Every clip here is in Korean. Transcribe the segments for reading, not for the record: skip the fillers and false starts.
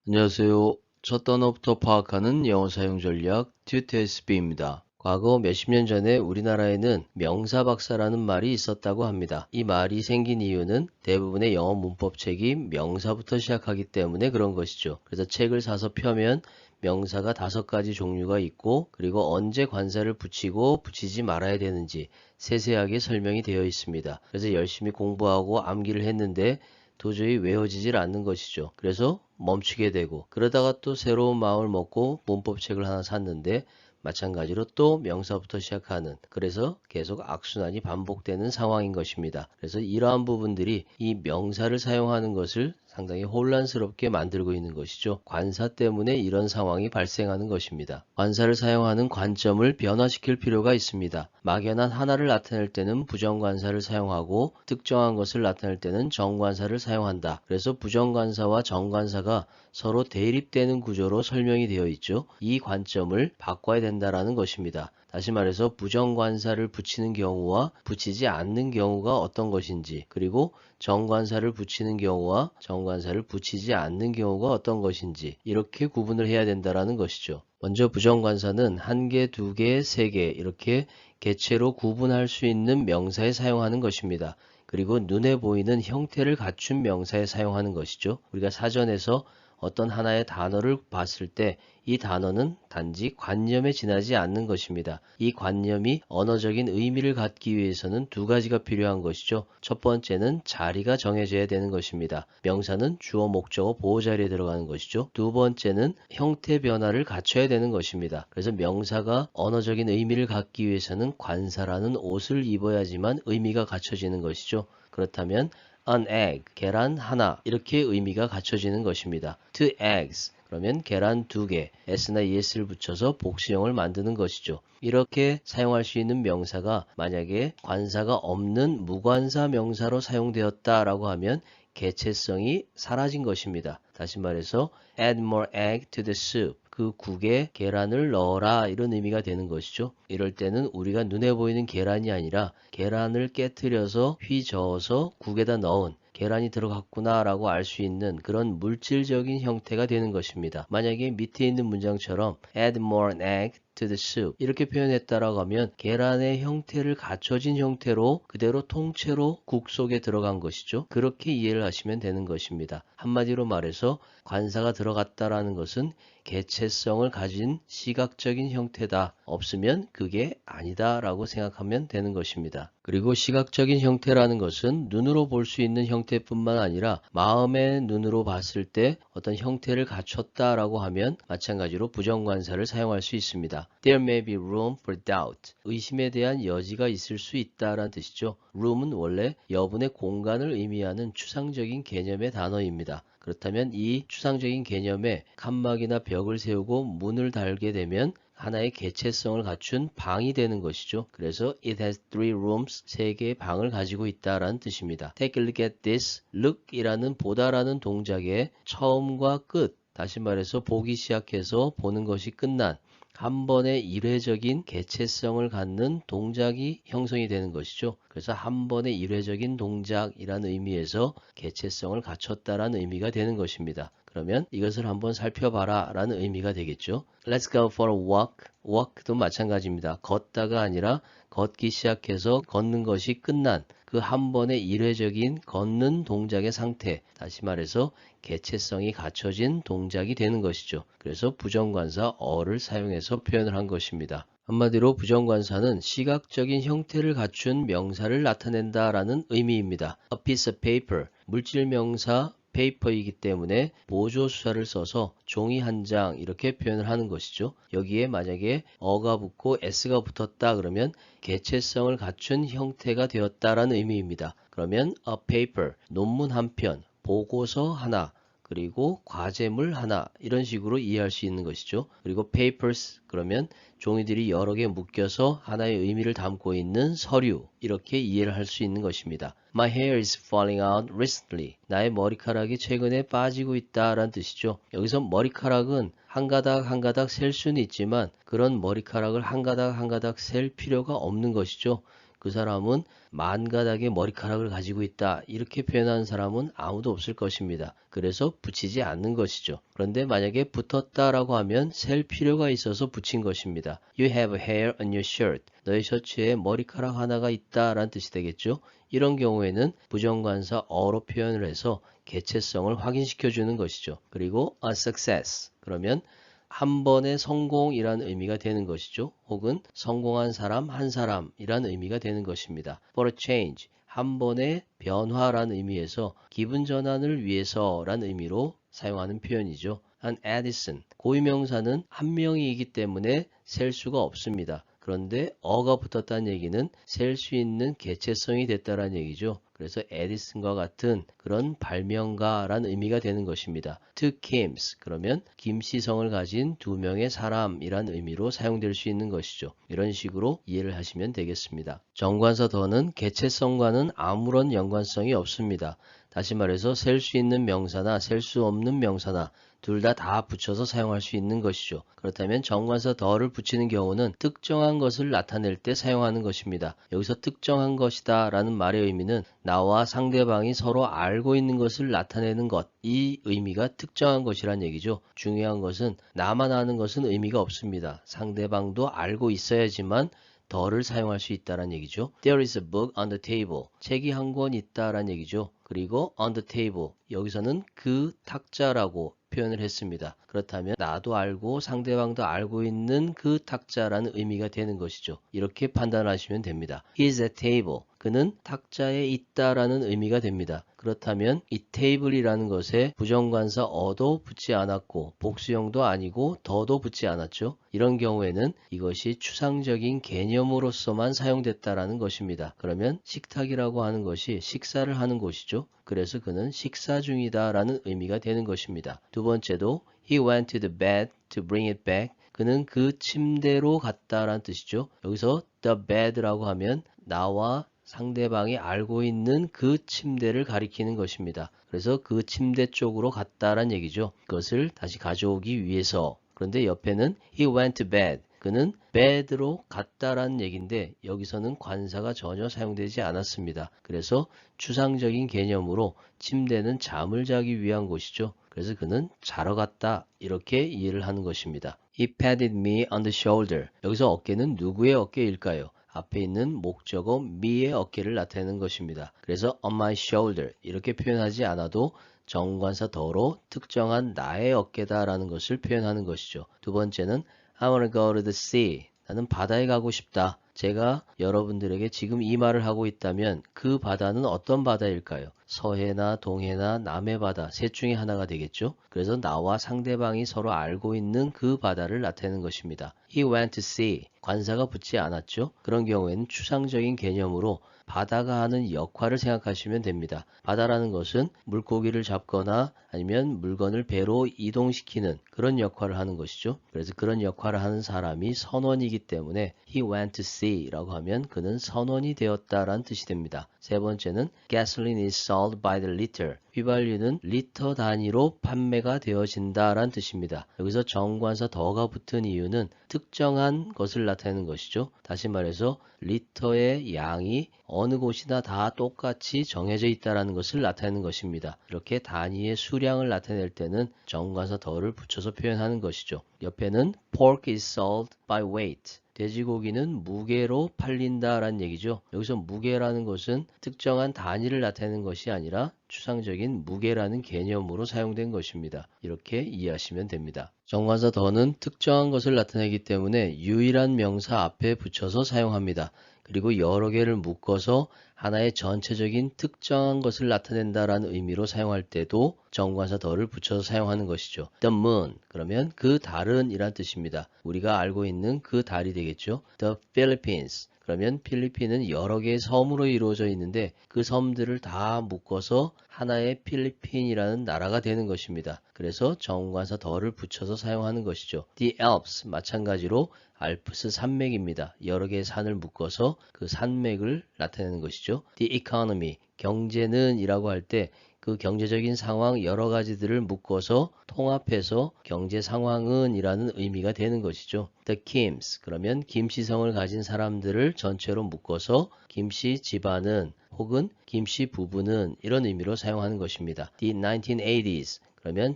안녕하세요. 첫 단어부터 파악하는 영어 사용 전략 튜트SB입니다. 과거 몇십 년 전에 우리나라에는 명사박사라는 말이 있었다고 합니다. 이 말이 생긴 이유는 대부분의 영어 문법책이 명사부터 시작하기 때문에 그런 것이죠. 그래서 책을 사서 펴면 명사가 5가지 종류가 있고 그리고 언제 관사를 붙이고 붙이지 말아야 되는지 세세하게 설명이 되어 있습니다. 그래서 열심히 공부하고 암기를 했는데 도저히 외워지질 않는 것이죠. 그래서 멈추게 되고 그러다가 또 새로운 마음을 먹고 문법책을 하나 샀는데 마찬가지로 또 명사부터 시작하는 그래서 계속 악순환이 반복되는 상황인 것입니다. 그래서 이러한 부분들이 이 명사를 사용하는 것을 상당히 혼란스럽게 만들고 있는 것이죠. 관사 때문에 이런 상황이 발생하는 것입니다. 관사를 사용하는 관점을 변화시킬 필요가 있습니다. 막연한 하나를 나타낼 때는 부정관사를 사용하고 특정한 것을 나타낼 때는 정관사를 사용한다. 그래서 부정관사와 정관사가 서로 대립되는 구조로 설명이 되어 있죠. 이 관점을 바꿔야 된다라는 것입니다. 다시 말해서 부정관사를 붙이는 경우와 붙이지 않는 경우가 어떤 것인지 그리고 정관사를 붙이는 경우와 정관사를 붙이지 않는 경우가 어떤 것인지 이렇게 구분을 해야 된다라는 것이죠. 먼저 부정관사는 1개, 2개, 3개 이렇게 개체로 구분할 수 있는 명사에 사용하는 것입니다. 그리고 눈에 보이는 형태를 갖춘 명사에 사용하는 것이죠. 우리가 사전에서 어떤 하나의 단어를 봤을 때 이 단어는 단지 관념에 지나지 않는 것입니다. 이 관념이 언어적인 의미를 갖기 위해서는 2가지가 필요한 것이죠. 첫 번째는 자리가 정해져야 되는 것입니다. 명사는 주어, 목적어, 보호 자리에 들어가는 것이죠. 두 번째는 형태 변화를 갖춰야 되는 것입니다. 그래서 명사가 언어적인 의미를 갖기 위해서는 관사라는 옷을 입어야지만 의미가 갖춰지는 것이죠. 그렇다면 an egg, 계란 하나 이렇게 의미가 갖춰지는 것입니다. two eggs, 그러면 계란 2개, s나 es를 붙여서 복수형을 만드는 것이죠. 이렇게 사용할 수 있는 명사가 만약에 관사가 없는 무관사 명사로 사용되었다라고 하면 개체성이 사라진 것입니다. 다시 말해서 add more egg to the soup. 그 국에 계란을 넣어라 이런 의미가 되는 것이죠. 이럴 때는 우리가 눈에 보이는 계란이 아니라 계란을 깨트려서 휘저어서 국에다 넣은 계란이 들어갔구나 라고 알 수 있는 그런 물질적인 형태가 되는 것입니다. 만약에 밑에 있는 문장처럼 add more egg to the soup 이렇게 표현했다라고 하면 계란의 형태를 갖춰진 형태로 그대로 통째로 국 속에 들어간 것이죠. 그렇게 이해를 하시면 되는 것입니다. 한마디로 말해서 관사가 들어갔다라는 것은 개체성을 가진 시각적인 형태다. 없으면 그게 아니다 라고 생각하면 되는 것입니다. 그리고 시각적인 형태라는 것은 눈으로 볼 수 있는 형태뿐만 아니라 마음의 눈으로 봤을 때 어떤 형태를 갖췄다라고 하면 마찬가지로 부정관사를 사용할 수 있습니다. There may be room for doubt. 의심에 대한 여지가 있을 수 있다라는 뜻이죠. room은 원래 여분의 공간을 의미하는 추상적인 개념의 단어입니다. 그렇다면 이 추상적인 개념에 칸막이나 벽을 세우고 문을 달게 되면 하나의 개체성을 갖춘 방이 되는 것이죠. 그래서 it has 3 rooms, 3개의 방을 가지고 있다라는 뜻입니다. Take a look at this. look 이라는 보다라는 동작의 처음과 끝, 다시 말해서 보기 시작해서 보는 것이 끝난 한 번의 일회적인 개체성을 갖는 동작이 형성이 되는 것이죠. 그래서 한 번의 일회적인 동작이라는 의미에서 개체성을 갖췄다라는 의미가 되는 것입니다. 그러면 이것을 한번 살펴봐라 라는 의미가 되겠죠. Let's go for a walk. walk도 마찬가지입니다. 걷다가 아니라 걷기 시작해서 걷는 것이 끝난 그 한 번의 일회적인 걷는 동작의 상태, 다시 말해서 개체성이 갖춰진 동작이 되는 것이죠. 그래서 부정관사 어를 사용해서 표현을 한 것입니다. 한마디로 부정관사는 시각적인 형태를 갖춘 명사를 나타낸다라는 의미입니다. A piece of paper, 물질 명사 paper이기 때문에 보조수사를 써서 종이 한 장 이렇게 표현을 하는 것이죠. 여기에 만약에 어가 붙고 s가 붙었다 그러면 개체성을 갖춘 형태가 되었다라는 의미입니다. 그러면 a paper, 논문 한 편, 보고서 하나, 그리고 과제물 하나 이런 식으로 이해할 수 있는 것이죠. 그리고 papers 그러면 종이들이 여러 개 묶여서 하나의 의미를 담고 있는 서류 이렇게 이해를 할 수 있는 것입니다. My hair is falling out recently. 나의 머리카락이 최근에 빠지고 있다라는 뜻이죠. 여기서 머리카락은 한 가닥 한 가닥 셀 수는 있지만 그런 머리카락을 한 가닥 한 가닥 셀 필요가 없는 것이죠. 그 사람은 만 가닥의 머리카락을 가지고 있다. 이렇게 표현하는 사람은 아무도 없을 것입니다. 그래서 붙이지 않는 것이죠. 그런데 만약에 붙었다라고 하면 셀 필요가 있어서 붙인 것입니다. You have hair on your shirt. 너의 셔츠에 머리카락 하나가 있다라는 뜻이 되겠죠. 이런 경우에는 부정관사 어로 표현을 해서 개체성을 확인시켜 주는 것이죠. 그리고 a success. 그러면 한 번의 성공이란 의미가 되는 것이죠. 혹은 성공한 사람, 한 사람이란 의미가 되는 것입니다. For a change, 한 번의 변화란 의미에서 기분 전환을 위해서란 의미로 사용하는 표현이죠. An Edison, 고유명사는 한 명이기 때문에 셀 수가 없습니다. 그런데 어가 붙었다는 얘기는 셀 수 있는 개체성이 됐다는 얘기죠. 그래서 에디슨과 같은 그런 발명가란 의미가 되는 것입니다. Two Kims, 그러면 김씨성을 가진 두 명의 사람이란 의미로 사용될 수 있는 것이죠. 이런 식으로 이해를 하시면 되겠습니다. 정관사 더는 개체성과는 아무런 연관성이 없습니다. 다시 말해서 셀 수 있는 명사나 셀 수 없는 명사나 둘 다 붙여서 사용할 수 있는 것이죠. 그렇다면 정관사 더를 붙이는 경우는 특정한 것을 나타낼 때 사용하는 것입니다. 여기서 특정한 것이다 라는 말의 의미는 나와 상대방이 서로 알고 있는 것을 나타내는 것, 이 의미가 특정한 것이란 얘기죠. 중요한 것은 나만 아는 것은 의미가 없습니다. 상대방도 알고 있어야지만 더를 사용할 수 있다는 얘기죠. There is a book on the table. 책이 한 권 있다라는 얘기죠. 그리고 on the table. 여기서는 그 탁자라고 표현을 했습니다. 그렇다면 나도 알고 상대방도 알고 있는 그 탁자라는 의미가 되는 것이죠. 이렇게 판단하시면 됩니다. He is at table. 그는 탁자에 있다라는 의미가 됩니다. 그렇다면 이 table이라는 것에 부정관사 어도 붙지 않았고 복수형도 아니고 더도 붙지 않았죠. 이런 경우에는 이것이 추상적인 개념으로서만 사용됐다라는 것입니다. 그러면 식탁이라고 하는 것이 식사를 하는 곳이죠. 그래서 그는 식사 중이다 라는 의미가 되는 것입니다. 두 번째도 He went to the bed to bring it back. 그는 그 침대로 갔다라는 뜻이죠. 여기서 the bed라고 하면 나와 상대방이 알고 있는 그 침대를 가리키는 것입니다. 그래서 그 침대 쪽으로 갔다란 얘기죠. 그것을 다시 가져오기 위해서. 그런데 옆에는 he went to bed. 그는 bed로 갔다라는 얘기인데 여기서는 관사가 전혀 사용되지 않았습니다. 그래서 추상적인 개념으로 침대는 잠을 자기 위한 곳이죠. 그래서 그는 자러 갔다 이렇게 이해를 하는 것입니다. He patted me on the shoulder. 여기서 어깨는 누구의 어깨일까요? 앞에 있는 목적어 me의 어깨를 나타내는 것입니다. 그래서 on my shoulder 이렇게 표현하지 않아도 정관사 더로 특정한 나의 어깨다라는 것을 표현하는 것이죠. 두 번째는 I wanna go to the sea. 나는 바다에 가고 싶다. 제가 여러분들에게 지금 이 말을 하고 있다면 그 바다는 어떤 바다일까요? 서해나 동해나 남해 바다 셋 중에 하나가 되겠죠. 그래서 나와 상대방이 서로 알고 있는 그 바다를 나타내는 것입니다. He went to sea. 관사가 붙지 않았죠. 그런 경우에는 추상적인 개념으로 바다가 하는 역할을 생각하시면 됩니다. 바다라는 것은 물고기를 잡거나 아니면 물건을 배로 이동시키는 그런 역할을 하는 것이죠. 그래서 그런 역할을 하는 사람이 선원이기 때문에 he went to sea 라고 하면 그는 선원이 되었다라는 뜻이 됩니다. 세 번째는 gasoline is sold by the liter. 휘발유는 리터 단위로 판매가 되어진다라는 뜻입니다. 여기서 정관사 더가 붙은 이유는 특정한 것을 나타내는 것이죠. 다시 말해서 리터의 양이 어느 곳이나 다 똑같이 정해져 있다는 것을 나타내는 것입니다. 이렇게 단위의 수량을 나타낼 때는 정관사 더를 붙여서 표현하는 것이죠. 옆에는 pork is sold by weight. 돼지고기는 무게로 팔린다라는 얘기죠. 여기서 무게라는 것은 특정한 단위를 나타내는 것이 아니라 추상적인 무게라는 개념으로 사용된 것입니다. 이렇게 이해하시면 됩니다. 정관사 더는 특정한 것을 나타내기 때문에 유일한 명사 앞에 붙여서 사용합니다. 그리고 여러 개를 묶어서 하나의 전체적인 특정한 것을 나타낸다라는 의미로 사용할 때도 정관사 더를 붙여서 사용하는 것이죠. The moon, 그러면 그 달은 이란 뜻입니다. 우리가 알고 있는 그 달이 되겠죠. The Philippines, 그러면 필리핀은 여러 개의 섬으로 이루어져 있는데 그 섬들을 다 묶어서 하나의 필리핀이라는 나라가 되는 것입니다. 그래서 정관사 더를 붙여서 사용하는 것이죠. The Alps, 마찬가지로 알프스 산맥입니다. 여러 개의 산을 묶어서 그 산맥을 나타내는 것이죠. The economy, 경제는 이라고 할 때 그 경제적인 상황 여러 가지들을 묶어서 통합해서 경제 상황은 이라는 의미가 되는 것이죠. The Kims, 그러면 김씨성을 가진 사람들을 전체로 묶어서 김씨 집안은 혹은 김씨 부부는 이런 의미로 사용하는 것입니다. The 1980s, 그러면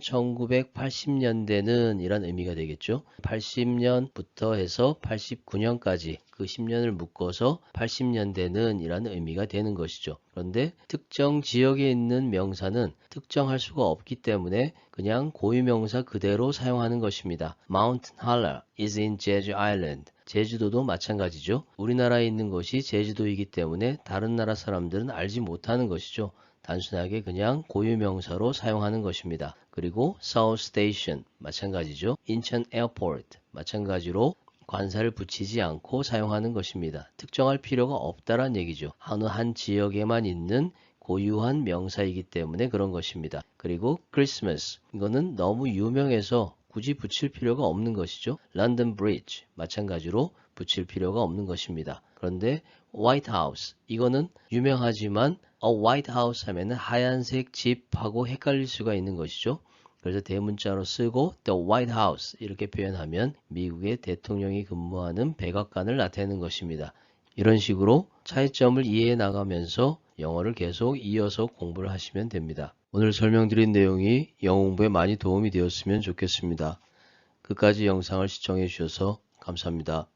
1980년대는 이란 의미가 되겠죠. 80년부터 해서 89년까지 그 10년을 묶어서 80년대는 이란 의미가 되는 것이죠. 그런데 특정 지역에 있는 명사는 특정할 수가 없기 때문에 그냥 고유명사 그대로 사용하는 것입니다. Mount Hala is in Jeju Island. 제주도도 마찬가지죠. 우리나라에 있는 것이 제주도이기 때문에 다른 나라 사람들은 알지 못하는 것이죠. 단순하게 그냥 고유명사로 사용하는 것입니다. 그리고 Seoul Station 마찬가지죠. 인천 에어포트 마찬가지로 관사를 붙이지 않고 사용하는 것입니다. 특정할 필요가 없다란 얘기죠. 어느 한 지역에만 있는 고유한 명사이기 때문에 그런 것입니다. 그리고 Christmas 이거는 너무 유명해서 굳이 붙일 필요가 없는 것이죠. London Bridge 마찬가지로 붙일 필요가 없는 것입니다. 그런데 White House 이거는 유명하지만 White House 하면은 하얀색 집하고 헷갈릴 수가 있는 것이죠. 그래서 대문자로 쓰고 The White House 이렇게 표현하면 미국의 대통령이 근무하는 백악관을 나타내는 것입니다. 이런 식으로 차이점을 이해해 나가면서 영어를 계속 이어서 공부를 하시면 됩니다. 오늘 설명드린 내용이 영어 공부에 많이 도움이 되었으면 좋겠습니다. 끝까지 영상을 시청해 주셔서 감사합니다.